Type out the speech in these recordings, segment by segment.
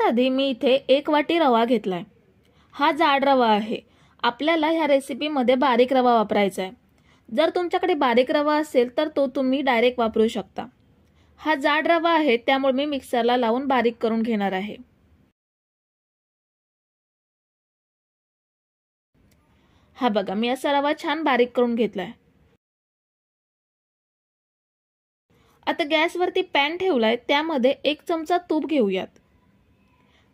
आधी मी इथे 1 वाटी रवा घेतलाय। हा जाड रवा आहे। आपल्याला ह्या रेसिपीमध्ये बारीक रवा वापरायचा आहे। जर तुमच्याकडे बारीक रवा असेल तर तो तुम्ही डायरेक्ट वापरू शकता। हा जाड रवा आहे त्यामुळे मी मिक्सरला लावून बारीक करून घेणार आहे। हा बघा, मी असा रवा छान बारीक करून घेतलाय। आता गॅसवरती पॅन ठेवलाय, त्यामध्ये 1 चमचा तूप घेऊयात।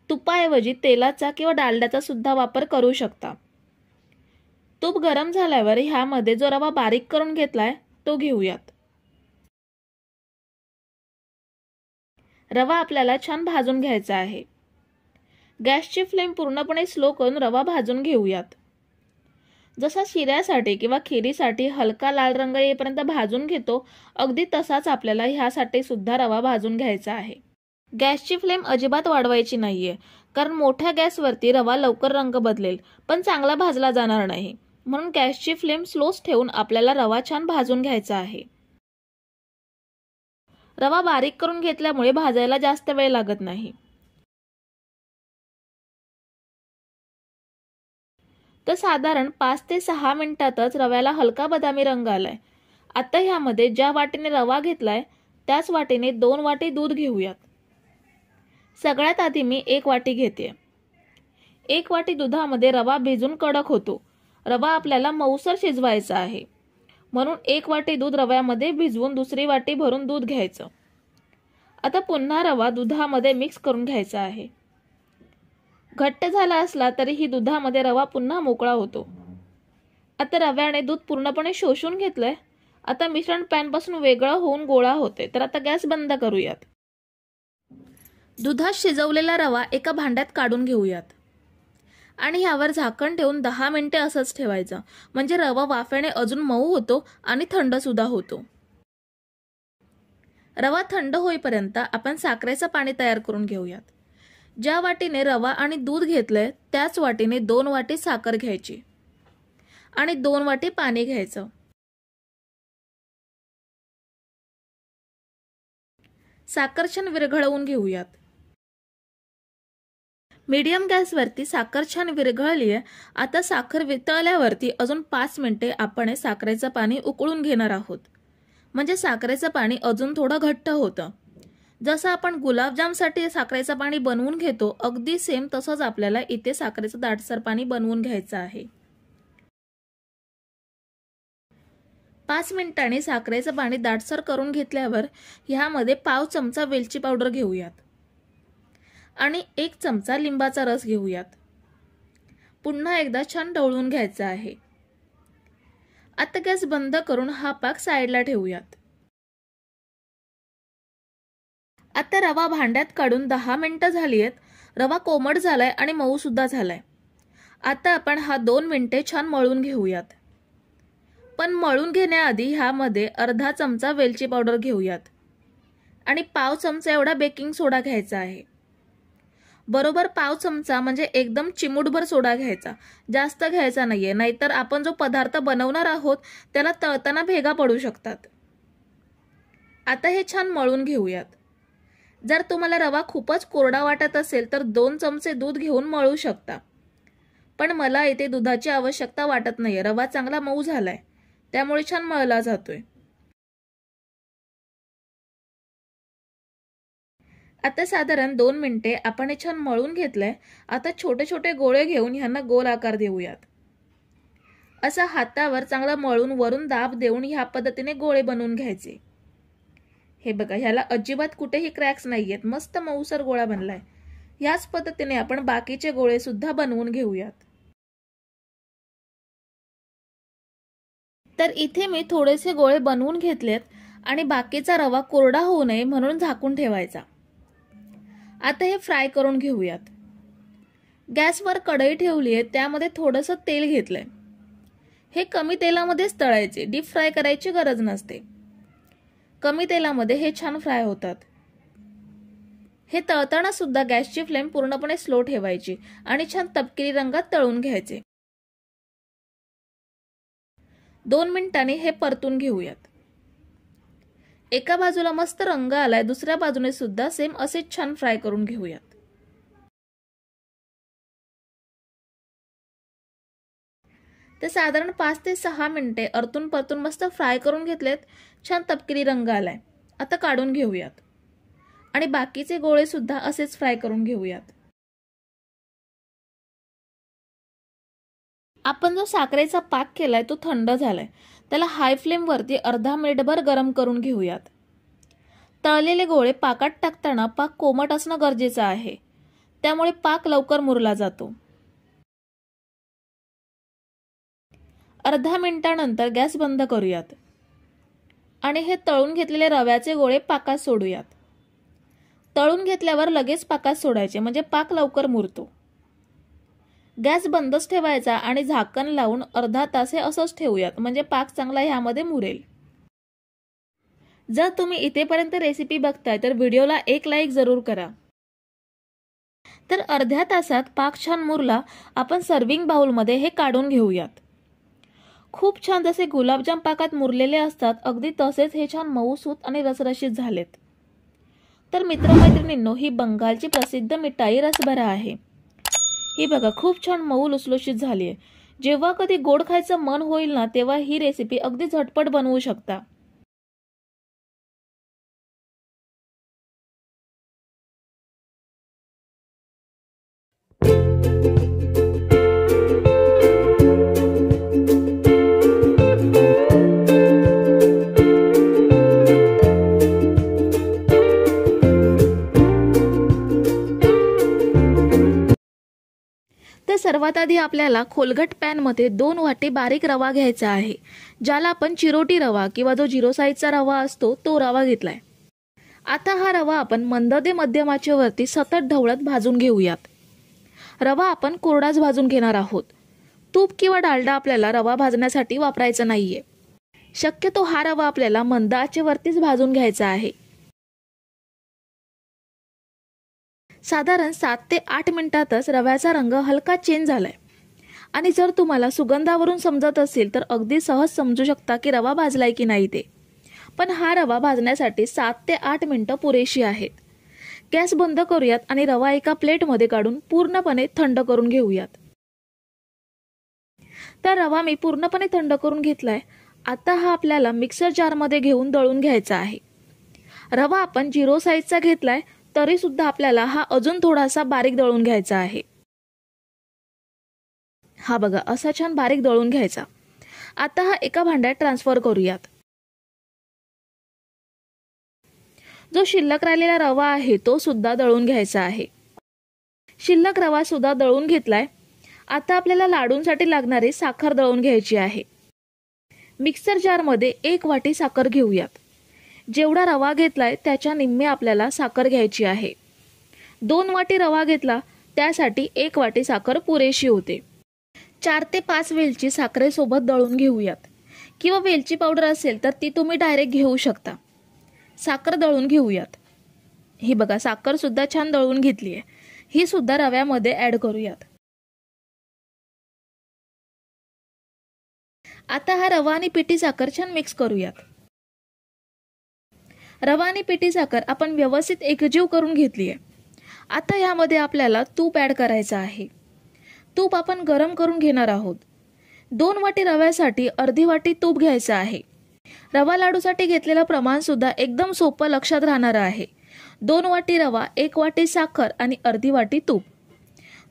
तुपाऐवजी तेलाचा किंवा डालड्याचा सुद्धा वापर करू शकता। तूप गरम झाल्यावर ह्यामध्ये जो रवा बारीक करून घेतलाय तो घेऊयात। रवा आपल्याला छान भाजून घ्यायचा आहे। गॅसची फ्लेम पूर्णपणे स्लो करून रवा भाजून घेऊयात। जसा शिऱ्यासाठी किंवा खिरीसाठी हलका लाल रंग येईपर्यंत भाजून घेतो, अगदी तसाच आपल्याला ह्यासाठी सुद्धा रवा भाजून घ्यायचा आहे। गॅसची फ्लेम अजिबात वाढवायची नाहीये, कारण मोठ्या गॅसवरती रवा लवकर रंग बदलेल पण चांगला भाजला जाणार नाही। म्हणून गॅसची फ्लेम स्लोच ठेवून आपल्याला रवा छान भाजून घ्यायचा आहे। रवा बारीक करून घेतल्यामुळे भाजायला जास्त वेळ लागत नाही। तर साधारण 5 ते 6 मिनिटातच रव्याला हलका बदामी रंग आलाय। आता ह्यामध्ये ज्या वाटीने रवा घेतलाय त्याच वाटीने 2 वाटी दूध घेऊयात। सगळ्यात आधी मी 1 वाटी घेते। 1 वाटी दुधामध्ये रवा भिजून कडक होतो। रवा आपल्याला मऊसर शिजवायचा आहे, म्हणून 1 वाटी दूध रव्यामध्ये भिजवून दुसरी वाटी भरून दूध घ्यायचं। आता पुन्हा रवा दुधामध्ये मिक्स करून घ्यायचा आहे। घट्ट झाला असला तरीही दुधामध्ये रवा पुन्हा मोकळा होतो। आता रव्याने दूध पूर्णपणे शोषून घेतलंय। आता मिश्रण पॅन पासून वेगळं होऊन गोळा होते, तर आता गॅस बंद करूयात। दुधात शिजवलेला रवा एका भांड्यात काढून घेऊयात आणि ह्यावर झाकण ठेवून 10 मिनिटे असंच ठेवायचं, म्हणजे रवा वाफेने अजून मऊ होतो आणि थंड सुद्धा होतो। रवा थंड होईपर्यंत आपण साखरेचं पाणी तयार करून घेऊयात। ज्या वाटीने रवा आणि दूध घेतलंय त्याच वाटीने 2 वाटी साखर घ्यायची आणि 2 वाटी पाणी घ्यायचं। साखर छान विरघळवून घेऊयात। मीडियम गॅसवरती साखर छान विरघळली आहे। आता साखर वितळल्यावरती अजून 5 मिनिटे आपण साखरेचं पाणी उकळून घेणार आहोत, म्हणजे साखरेचं पाणी अजून थोडं घट्ट होतं। जसं आपण गुलाबजामसाठी साखरेचं पाणी बनवून घेतो, अगदी सेम तसंच आपल्याला इथे साखरेचं दाटसर पाणी बनवून घ्यायचं आहे। 5 मिनिटांनी साखरेचं पाणी दाटसर करून घेतल्यावर ह्यामध्ये पाव चमचा वेलची पावडर घेऊयात आणि 1 चमचा लिंबाचा रस घेऊयात। पुन्हा एकदा छान ढवळून घ्यायचा आहे। आता गॅस बंद करून हा पाक साईडला ठेवूयात। आता रवा भांड्यात काढून 10 मिनिटं झाली आहेत। रवा कोमट झालाय आणि मऊ सुद्धा झालाय। आता आपण हा 2 मिनिटे छान मळून घेऊयात। पण मळून घेण्याआधी ह्यामध्ये अर्धा चमचा वेलची पावडर घेऊयात आणि पाव चमचा एवढा बेकिंग सोडा घ्यायचा आहे। बरोबर पाव चमचा, म्हणजे एकदम चिमूटभर सोडा घ्यायचा, जास्त घ्यायचा नाहीये, नाहीतर आपण जो पदार्थ बनवणार आहोत त्याला तळताना भेगा पडू शकतात। आता हे छान मळून घेऊयात। जर तुम्हाला रवा खूपच कोरडा वाटत असेल तर 2 चमचे दूध घेऊन मळू शकता, पण मला इथे दुधाची आवश्यकता वाटत नाहीये। रवा चांगला मऊ झालाय त्यामुळे छान मळला जातोय। आता साधारण 2 मिनिटे आपण हे छान मळून घेतलंय। आता छोटे छोटे गोळे घेऊन ह्यांना गोल आकार देऊयात। असा हातावर चांगला मळून वरून दाब देऊन ह्या पद्धतीने गोळे बनवून घ्यायचे। हे बघा, ह्याला अजिबात कुठेही क्रॅक्स नाहीयेत, मस्त मऊसर गोळा बनलाय। याच पद्धतीने आपण बाकीचे गोळे सुद्धा बनवून घेऊयात। तर इथे मी थोडेसे गोळे बनवून घेतलेत आणि बाकीचा रवा कोरडा होऊ नये म्हणून झाकून ठेवायचा। आता हे फ्राय करून घेऊयात। गॅसवर कढई ठेवली आहे, त्यामध्ये थोडंसं तेल घेतलंय। हे कमी तेलामध्येच तळायचे, डीप फ्राय करायची गरज नसते। कमी तेलामध्ये हे छान फ्राय होतात। हे तळताना सुद्धा गॅसची फ्लेम पूर्णपणे स्लो ठेवायची आणि छान तपकिरी रंगात तळून घ्यायचे। 2 मिनिटांनी हे परतून घेऊयात। एका बाजूला मस्त रंग आलाय, दुसऱ्या बाजूने सुद्धा सेम असेच छान फ्राय करून घेऊयात। तर साधारण 5 ते 6 मिनिटे परतून परतून मस्त फ्राय करून घेतलेत. छान तपकिरी रंग आलाय. आता काढून घेऊयात आणि बाकीचे गोळे सुद्धा असेच फ्राय करून घेऊयात. आपण जो साखरेचा पाक केलाय तो थंड झालाय. त्याला हाय फ्लेम वरती अर्धा मिनिटभर गरम करून घेऊयात. तळलेले गोळे पाकात टाकताना पाक कोमट असणं गरजेचं आहे, त्यामुळे पाक लवकर मुरला जातो. अर्धा मिनिटानंतर गॅस बंद करूयात आणि हे तळून घेतलेले रव्याचे गोळे पाकात सोडूयात. तळून घेतल्यावर लगेच पाकात सोडायचे, म्हणजे पाक लवकर मुरतो. गॅस बंदच ठेवायचा आणि झाकण लावून अर्धा तास हे असंच ठेवूयात, म्हणजे पाक चांगला ह्यामध्ये मुरेल. जर तुम्ही इथेपर्यंत रेसिपी बघताय तर व्हिडिओला एक लाईक जरूर करा. तर अर्ध्या तासात पाक छान मुरला. आपण सर्विंग बाउलमध्ये हे काढून घेऊयात. खूप छान जसे गुलाबजाम पाकात मुरलेले असतात अगदी तसेच हे छान मऊसूत आणि रसरशीत झालेत. तर मित्रमैत्रिणींनो, ही बंगालची प्रसिद्ध मिठाई रसभरा आहे. ही बघा खूप छान मऊ लुसलुशीत झाली आहे. जेव्हा कधी गोड खायचं मन होईल ना, तेव्हा ही रेसिपी अगदी झटपट बनवू शकता. तर सर्वात आधी आपल्याला खोलगट पॅनमध्ये 2 वाटी बारीक रवा घ्यायचा आहे, ज्याला आपण चिरोटी रवा किंवा जो 0 साईजचा रवा असतो तो रवा घेतलाय. आता हा रवा आपण मंद ते मध्यम आचेवरती सतत ढवळत भाजून घेऊयात. रवा आपण कोरडाच भाजून घेणार आहोत. तूप किंवा डालडा आपल्याला रवा भाजण्यासाठी वापरायचा नाहीये. शक्यतो हा रवा आपल्याला मंद आचेवरतीच भाजून घ्यायचा आहे. साधारण 7 ते 8 मिनिटातच रव्याचा रंग हलका चेंज झालाय. आणि जर तुम्हाला सुगंधावरून समजत असेल तर अगदी सहज समजू शकता की रवा भाजलाय की नाही ते. पण हा रवा भाजण्यासाठी 7 ते 8 मिनिटं पुरेशी आहेत. गॅस बंद करूयात आणि रवा एका प्लेटमध्ये काढून पूर्णपणे थंड करून घेऊयात. तर रवा मी पूर्णपणे थंड करून घेतलाय. आता हा आपल्याला मिक्सर जारमध्ये घेऊन दळून घ्यायचा आहे. रवा आपण 0 साईजचा घेतलाय तरी सुद्धा आपल्याला हा अजून थोडासा बारीक दळून घ्यायचा आहे. हा बघा असा छान बारीक दळून घ्यायचा. आता हा एका भांड्यात ट्रान्सफर करूयात. जो शिल्लक राहिलेला रवा आहे तो सुद्धा दळून घ्यायचा आहे. शिल्लक रवा सुद्धा दळून घेतलाय. आता आपल्याला लाडूंसाठी लागणारी साखर दळून घ्यायची आहे. मिक्सर जारमध्ये 1 वाटी साखर घेऊयात. जेवढा रवा घेतलाय त्याच्या निम्मे आपल्याला साखर घ्यायची आहे. 2 वाटी रवा घेतला त्यासाठी 1 वाटी साखर पुरेशी होते. 4 ते 5 वेलची साखरेसोबत दळून घेऊयात, किंवा वेलची पावडर असेल तर ती तुम्ही डायरेक्ट घेऊ शकता. साखर दळून घेऊयात. ही बघा साखर सुद्धा छान दळून घेतली आहे. ही सुद्धा रव्यामध्ये ऍड करूयात. आता हा रवा आणि पिठी साखर छान मिक्स करूयात. रवा आणि पिठी साखर आपण व्यवस्थित एकजीव करून घेतली आहे. आता यामध्ये आपल्याला तूप ऍड करायचं आहे. तूप आपण गरम करून घेणार आहोत. 2 वाटी रव्यासाठी अर्धी वाटी तूप घ्यायचं आहे. रवा लाडूसाठी घेतलेलं प्रमाण सुद्धा एकदम सोपं लक्षात राहणार आहे. 2 वाटी रवा, 1 वाटी साखर आणि अर्धी वाटी तूप.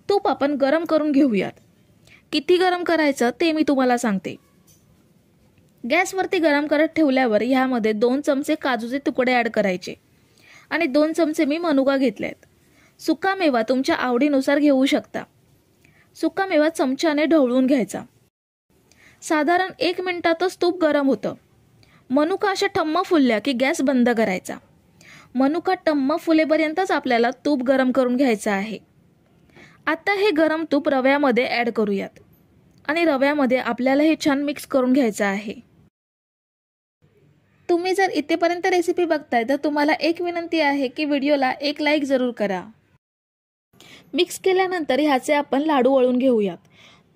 तूप आपण गरम करून घेऊयात. किती गरम करायचं ते मी तुम्हाला सांगते. गॅसवरती गरम करत ठेवल्यावर ह्यामध्ये 2 चमचे काजूचे तुकडे ऍड करायचे आणि 2 चमचे मी मनुका घेतलेत. सुका मेवा तुमच्या आवडीनुसार घेऊ शकता. सुका मेवा चमच्याने ढवळून घ्यायचा. साधारण 1 मिनिटातच तूप गरम होतं. मनुका अशा टम्म फुलल्या की गॅस बंद करायचा. मनुका टम्म फुलेपर्यंतच आपल्याला तूप गरम करून घ्यायचं आहे. आता हे गरम तूप रव्यामध्ये ऍड करूयात आणि रव्यामध्ये आपल्याला हे छान मिक्स करून घ्यायचं आहे. तुम्ही जर इथेपर्यंत रेसिपी बघताय तर तुम्हाला एक विनंती आहे की व्हिडिओला एक लाईक जरूर करा. मिक्स केल्यानंतर ह्याचे आपण लाडू वळून घेऊयात.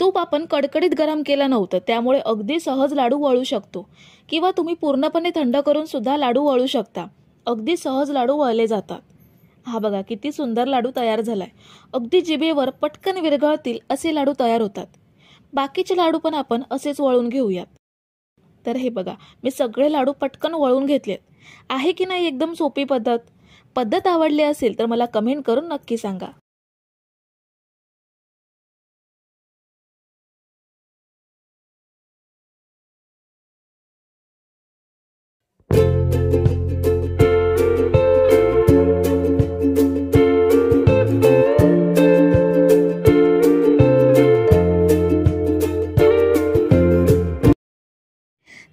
तूप आपण कडकडीत गरम केलं नव्हतं, त्यामुळे अगदी सहज लाडू वळू शकतो, किंवा तुम्ही पूर्णपणे थंड करून सुद्धा लाडू वळू शकता. अगदी सहज लाडू वळले जातात. हा बघा किती सुंदर लाडू तयार झालाय. अगदी जिभेवर पटकन विरघळतील असे लाडू तयार होतात. बाकीचे लाडू पण आपण असेच वळून घेऊयात. तर हे बघा, मी सगळे लाडू पटकन वळून घेतलेत. आहे की नाही एकदम सोपी पद्धत? पद्धत आवडली असेल तर मला कमेंट करून नक्की सांगा.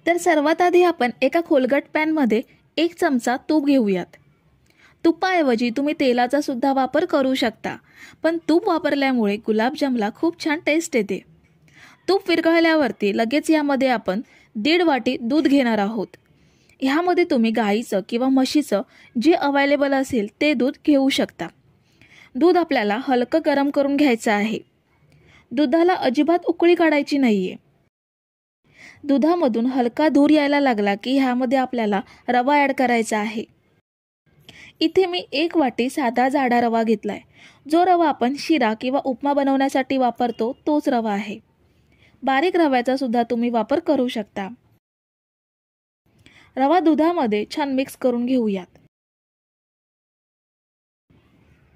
तर सर्वात आधी आपण एका खोलगट पॅनमध्ये 1 चमचा तूप घेऊयात. तुपाऐवजी तुम्ही तेलाचा सुद्धा वापर करू शकता, पण तूप वापरल्यामुळे गुलाबजामला खूप छान टेस्ट येते. तूप विरघळल्यावरती लगेच यामध्ये आपण 1.5 वाटी दूध घेणार आहोत. ह्यामध्ये तुम्ही गाईचं किंवा म्हशीचं जे अवेलेबल असेल ते दूध घेऊ शकता. दूध आपल्याला हलकं गरम करून घ्यायचं आहे. दुधाला अजिबात उकळी काढायची नाहीये. दुधामधून हलका धूर यायला लागला की ह्यामध्ये आपल्याला रवा ॲड करायचा आहे. इथे मी 1 वाटी साधा जाडा रवा घेतलाय. जो रवा आपण शिरा किंवा उपमा बनवण्यासाठी वापरतो तोच रवा आहे. बारीक रव्याचा सुद्धा तुम्ही वापर करू शकता. रवा दुधामध्ये छान मिक्स करून घेऊयात.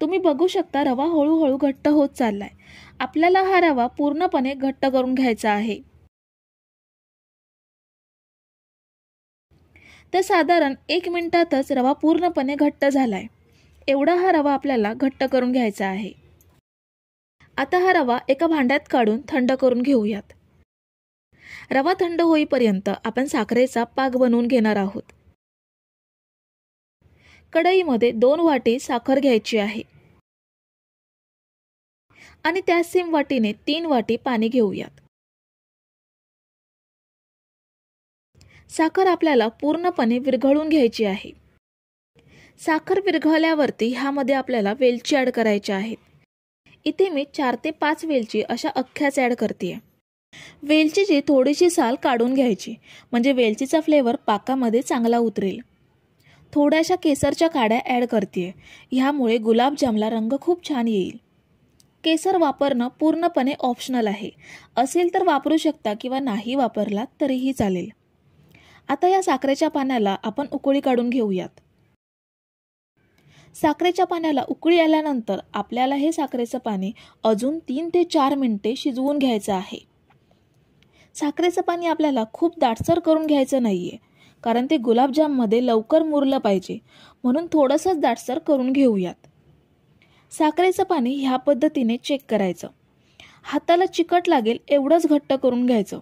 तुम्ही बघू शकता रवा हळूहळू घट्ट होत चाललाय. आपल्याला हा रवा पूर्णपणे घट्ट करून घ्यायचा आहे. तर साधारण 1 मिनिटातच रवा पूर्णपणे घट्ट झालाय. एवढा हा रवा आपल्याला घट्ट करून घ्यायचा आहे. आता हा रवा एका भांड्यात काढून थंड करून घेऊयात. रवा थंड होईपर्यंत आपण साखरेचा पाक बनवून घेणार आहोत. कढईमध्ये 2 वाटी साखर घ्यायची आहे आणि त्याच सेम वाटीने 3 वाटी पाणी घेऊयात. साखर आपल्याला पूर्णपणे विरघळून घ्यायची आहे. साखर विरघळल्यावरती ह्यामध्ये आपल्याला वेलची ॲड करायची आहेत. इथे मी 4 ते 5 वेलची अशा अख्ख्याच ॲड करते. वेलचीची थोडीशी साल काढून घ्यायची, म्हणजे वेलचीचा फ्लेवर पाकामध्ये चांगला उतरेल. थोड्याशा केसरच्या काड्या ॲड करते. ह्यामुळे गुलाबजामला रंग खूप छान येईल. केसर वापरणं पूर्णपणे ऑप्शनल आहे. असेल तर वापरू शकता किंवा नाही वापरला तरीही चालेल. आता या साखरेच्या पाण्याला आपण उकळी काढून घेऊयात. साखरेच्या पाण्याला उकळी आल्यानंतर आपल्याला हे साखरेचं पाणी अजून 3 ते 4 मिनिटे शिजवून घ्यायचं आहे. साखरेचं पाणी आपल्याला खूप दाटसर करून घ्यायचं नाहीये, कारण ते गुलाबजाममध्ये लवकर मुरलं पाहिजे, म्हणून थोडंसंच दाटसर करून घेऊयात. साखरेचं पाणी ह्या पद्धतीने चेक करायचं. हाताला चिकट लागेल एवढंच घट्ट करून घ्यायचं.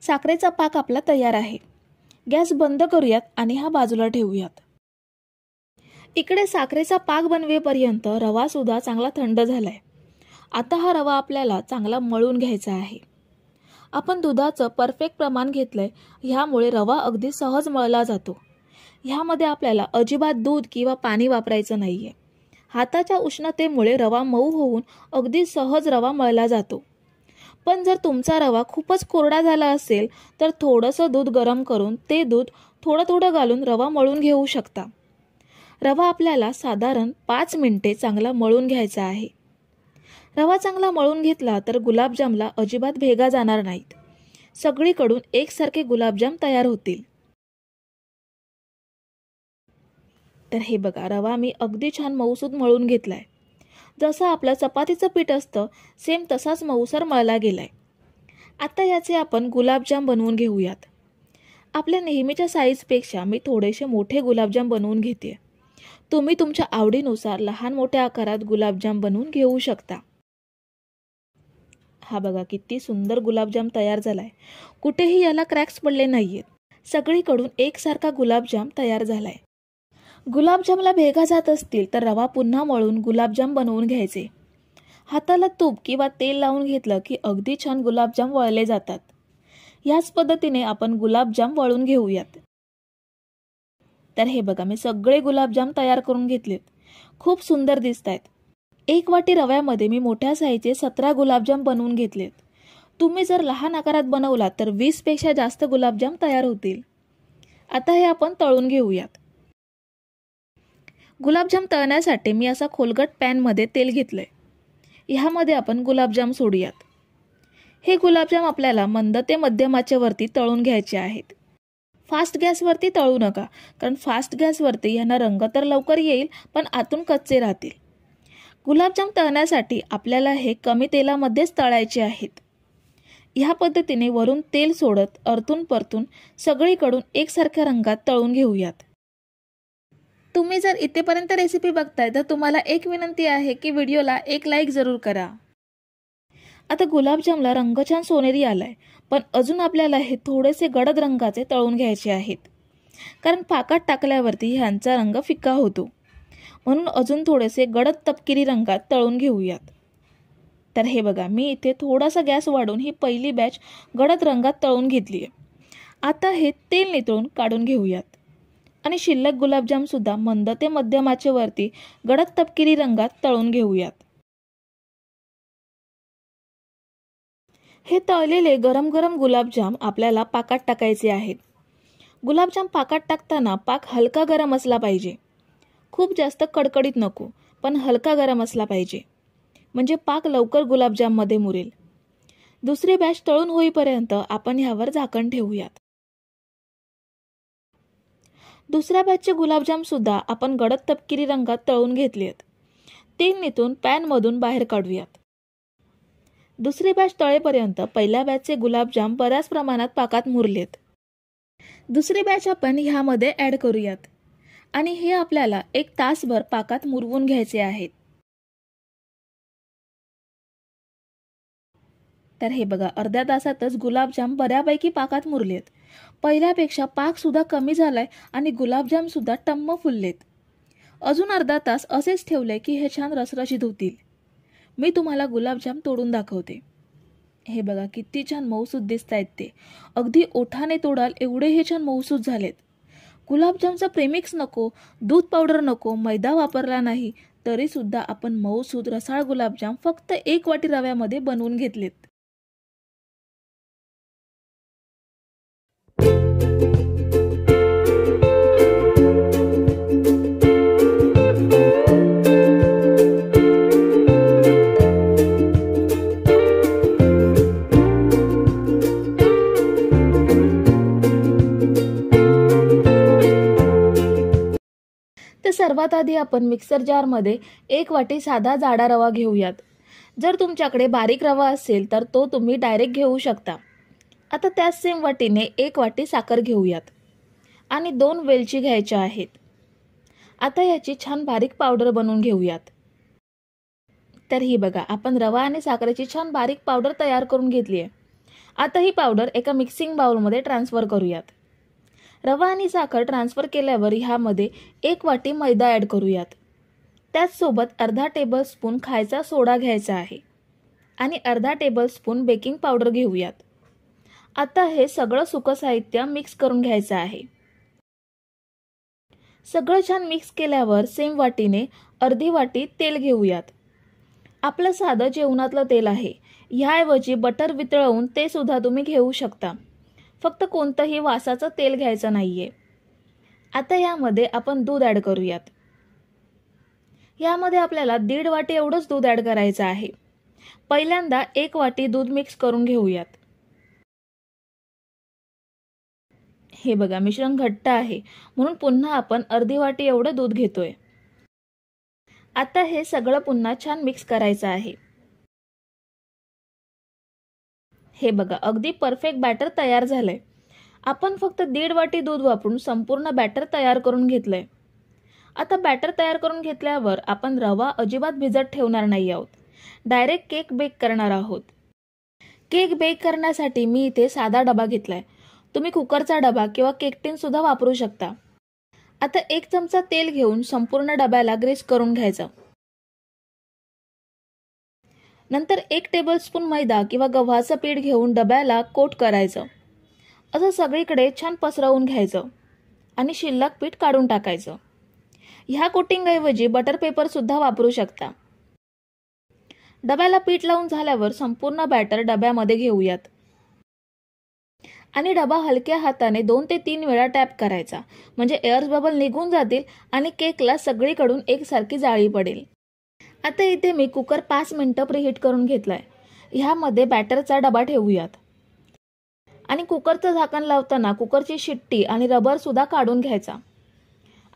साखरेचा पाक आपला तयार आहे. गॅस बंद करूयात आणि हा बाजूला ठेवूयात. इकडे साखरेचा पाक बनवेपर्यंत रवा सुद्धा चांगला थंड झालाय. आता हा रवा आपल्याला चांगला मळून घ्यायचा आहे. आपण दुधाचं परफेक्ट प्रमाण घेतलंय, ह्यामुळे रवा अगदी सहज मळला जातो. ह्यामध्ये आपल्याला अजिबात दूध किंवा पाणी वापरायचं नाहीये. हाताच्या उष्णतेमुळे रवा मऊ होऊन अगदी सहज रवा मळला जातो. पण जर तुमचा रवा खूपच कोरडा झाला असेल तर थोडंसं दूध गरम करून ते दूध थोडं थोडं घालून रवा मळून घेऊ शकता. रवा आपल्याला साधारण 5 मिनिटे चांगला मळून घ्यायचा आहे. रवा चांगला मळून घेतला तर गुलाबजामला अजिबात भेगा जाणार नाहीत. सगळीकडून एकसारखे गुलाबजाम तयार होतील. तर हे बघा, रवा मी अगदी छान मऊसूद मळून घेतलाय. जसं आपलं चपातीचं पीठ असतं सेम तसाच मऊसर मळला गेलाय. आता याचे आपण गुलाबजाम बनवून घेऊयात. आपल्या नेहमीच्या साईजपेक्षा मी थोडेसे मोठे गुलाबजाम बनवून घेते. तुम्ही तुमच्या आवडीनुसार लहान मोठ्या आकारात गुलाबजाम बनवून घेऊ शकता. हा बघा किती सुंदर गुलाबजाम तयार झालाय. कुठेही याला क्रॅक्स पडले नाहीयेत. सगळीकडून एकसारखा गुलाबजाम तयार झालाय. गुलाबजामला भेगा जात असतील तर रवा पुन्हा मळून गुलाबजाम बनवून घ्यायचे. हाताला तूप किंवा तेल लावून घेतलं की अगदी छान गुलाबजाम वळले जातात. याच पद्धतीने आपण गुलाबजाम वळून घेऊयात. तर हे बघा, मी सगळे गुलाबजाम तयार करून घेतलेत. खूप सुंदर दिसतायत. 1 वाटी रव्यामध्ये मी मोठ्या साईजचे 17 गुलाबजाम बनवून घेतलेत. तुम्ही जर लहान आकारात बनवलात तर 20 पेक्षा जास्त गुलाबजाम तयार होतील. आता हे आपण तळून घेऊयात. गुलाबजाम तळण्यासाठी मी असा खोलगट पॅनमध्ये तेल घेतलंय. ह्यामध्ये आपण गुलाबजाम सोडूयात। हे गुलाबजाम आपल्याला मंद ते मध्यम आचेवरती तळून घ्यायचे आहेत। फास्ट गॅसवरती तळू नका, कारण फास्ट गॅसवरती यांना रंग तर लवकर येईल पण आतून कच्चे राहतील। गुलाबजाम तळण्यासाठी आपल्याला हे कमी तेलामध्येच तळायचे आहेत। ह्या पद्धतीने वरून तेल सोडत अरतून परतून सगळीकडून एकसारख्या रंगात तळून घेऊयात। तुम्ही जर इथेपर्यंत रेसिपी बघताय तर तुम्हाला एक विनंती आहे की व्हिडिओला एक लाईक जरूर करा। आता गुलाबजामला रंग छान सोनेरी आलाय, पण अजून आपल्याला हे थोडेसे गडद रंगाचे तळून घ्यायचे आहेत, कारण पाकात टाकल्यावरती ह्यांचा रंग फिक्का होतो, म्हणून अजून थोडेसे गडद तपकिरी रंगात तळून घेऊयात। तर हे बघा, मी इथे थोडासा गॅस वाढवून ही पहिली बॅच गडद रंगात तळून घेतली आहे। आता हे तेल नितळून काढून घेऊयात आणि शिल्लक गुलाबजाम सुद्धा मंद ते मध्यम आचेवरती गडद तपकिरी रंगात तळून घेऊयात। हे तळलेले गरम गरम गुलाबजाम आपल्याला पाकात टाकायचे आहेत। गुलाबजाम पाकात टाकताना पाक हलका गरम असला पाहिजे, खूप जास्त कडकडीत नको, पण हलका गरम असला पाहिजे, म्हणजे पाक लवकर गुलाबजाम मध्ये मुरेल। दुसरी बॅच तळून होईपर्यंत आपण ह्यावर झाकण ठेवूयात। दुसऱ्या बॅचचे गुलाबजाम सुद्धा आपण गडद तपकिरी रंगात तळून घेतलेत। तेल नितळून पॅन मधून बाहेर काढूयात। दुसरी बॅच तळेपर्यंत पहिल्या बॅचचे गुलाबजाम बऱ्याच प्रमाणात पाकात मुरलेत। दुसरी बॅच आपण ह्यामध्ये ऍड करूयात आणि हे आपल्याला 1 तासभर पाकात मुरवून घ्यायचे आहेत। तर हे बघा, अर्ध्या तासातच गुलाबजाम बऱ्यापैकी पाकात मुरलेत। पहिल्यापेक्षा पाक सुद्धा कमी झालाय आणि गुलाबजाम सुद्धा टम्म फुललेत। अजून अर्धा तास असेच ठेवले की हे छान रसरशीत होतील। मी तुम्हाला गुलाबजाम तोडून दाखवते। हे बघा, किती छान मऊसूत दिसतायत ते, अगदी ओठाने तोडाल एवढे हे छान मऊसूत झालेत। गुलाबजामचा प्रेमिक्स नको, दूध पावडर नको, मैदा वापरला नाही तरी सुद्धा आपण मऊसूत रसाळ गुलाबजाम फक्त 1 वाटी रव्यामध्ये बनवून घेतलेत। तर सर्वात आधी आपण मिक्सर जारमध्ये 1 वाटी साधा जाडा रवा घेऊयात। जर तुमच्याकडे बारीक रवा असेल तर तो तुम्ही डायरेक्ट घेऊ शकता। आता त्याच सेम वाटीने 1 वाटी साखर घेऊयात आणि 2 वेलची घ्यायच्या आहेत। आता याची छान बारीक पावडर बनवून घेऊयात। तर ही बघा, आपण रवा आणि साखरेची छान बारीक पावडर तयार करून घेतली आहे। आता ही पावडर एका मिक्सिंग बाउलमध्ये ट्रान्सफर करूयात। रवा आणि साखर ट्रान्सफर केल्यावर ह्यामध्ये 1 वाटी मैदा ऍड करूयात। त्याचसोबत अर्धा टेबलस्पून खायचा सोडा घ्यायचा आहे आणि अर्धा टेबलस्पून बेकिंग पावडर घेऊयात। आता हे सगळं सुकं साहित्य मिक्स करून घ्यायचं आहे। सगळं छान मिक्स केल्यावर सेम वाटीने अर्धी वाटी तेल घेऊयात। आपलं साधं जेवणातलं तेल आहे, ह्याऐवजी बटर वितळवून ते सुद्धा तुम्ही घेऊ शकता, फक्त कोणतंही वासाचं तेल घ्यायचं नाहीये। आता यामध्ये आपण दूध ऍड करूयात। यामध्ये आपल्याला 1.5 वाटी एवढंच दूध ऍड करायचं आहे। पहिल्यांदा 1 वाटी दूध मिक्स करून घेऊयात। हे बघा, मिश्रण घट्ट आहे म्हणून पुन्हा आपण अर्धी वाटी एवढं दूध घेतोय। आता हे सगळं पुन्हा छान मिक्स करायचं आहे। हे बघा, अगदी परफेक्ट बॅटर तयार झालंय। आपण फक्त 1.5 वाटी दूध वापरून संपूर्ण बॅटर तयार करून घेतलंय। आता बॅटर तयार करून घेतल्यावर आपण रवा अजिबात भिजत ठेवणार नाही आहोत, डायरेक्ट केक बेक करणार आहोत। केक बेक करण्यासाठी मी इथे साधा डबा घेतलाय, तुम्ही कुकरचा डबा किंवा केक टिन सुद्धा वापरू शकता। आता 1 चमचा तेल घेऊन संपूर्ण डब्याला ग्रीस करून घ्यायचं। नंतर 1 टेबलस्पून मैदा किंवा गव्हाचं पीठ घेऊन डब्याला कोट करायचं। असं सगळीकडे छान पसरवून घ्यायचं आणि शिल्लक पीठ काढून टाकायचं। ह्या कोटिंग ऐवजी बटर पेपर सुद्धा वापरू शकता। डब्याला पीठ लावून झाल्यावर संपूर्ण बॅटर डब्यामध्ये घेऊयात आणि डबा हलक्या हाताने 2 ते 3 वेळा टॅप करायचा, म्हणजे एअर बबल निघून जातील आणि केकला सगळीकडून एकसारखी जाळी पडेल। आता इथे मी कुकर 5 मिनिटं प्रीहीट करून घेतलाय। ह्यामध्ये बॅटरचा डबा ठेवूयात आणि कुकरचं झाकण लावताना कुकरची शिट्टी आणि रबर सुद्धा काढून घ्यायचा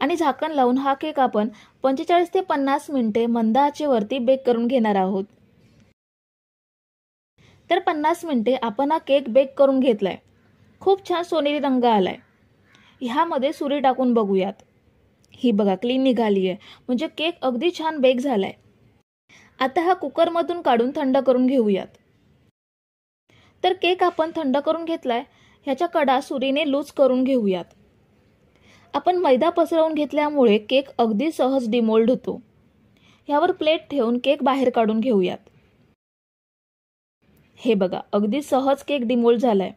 आणि झाकण लावून हा केक आपण 45 ते 50 मिनिटे मंद आचेवरती बेक करून घेणार आहोत। तर 50 मिनिटे आपण हा केक बेक करून घेतलाय। खूप छान सोनेरी रंग आलाय। ह्यामध्ये सुरी टाकून बघूयात। ही बघा क्लीन निघाली आहे, म्हणजे केक अगदी छान बेक झालाय। आता हा कुकरमधून काढून थंड करून घेऊयात। तर केक आपण थंड करून घेतलाय। ह्याच्या कडा सुरीने लूज करून घेऊयात। आपण मैदा पसरवून घेतल्यामुळे केक अगदी सहज डिमोल्ड होतो। ह्यावर प्लेट ठेवून केक बाहेर काढून घेऊयात। हे बघा अगदी सहज केक डिमोल्ड झालाय।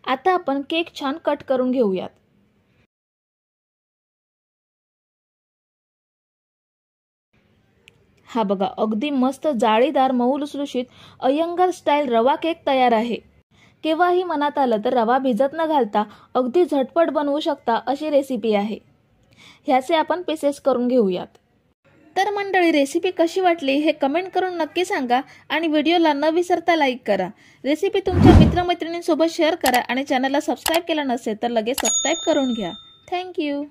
आता आपण केक छान कट करून घेऊयात। हा बघा अगदी मस्त जाळीदार मऊ लुसलुशीत अय्यंगार स्टाईल रवा केक तयार आहे। केव्हाही मनात आलं तर रवा भिजत न घालता अगदी झटपट बनवू शकता अशी रेसिपी आहे। ह्याचे आपण पीसेस करून घेऊयात। तर मंडळी, रेसिपी कशी वाटली हे कमेंट करून नक्की सांगा आणि व्हिडिओला न विसरता लाईक करा। रेसिपी तुमच्या मित्रमैत्रिणींसोबत शेअर करा आणि चॅनलला सबस्क्राईब केलं नसेल तर लगेच सबस्क्राईब करून घ्या। थँक्यू।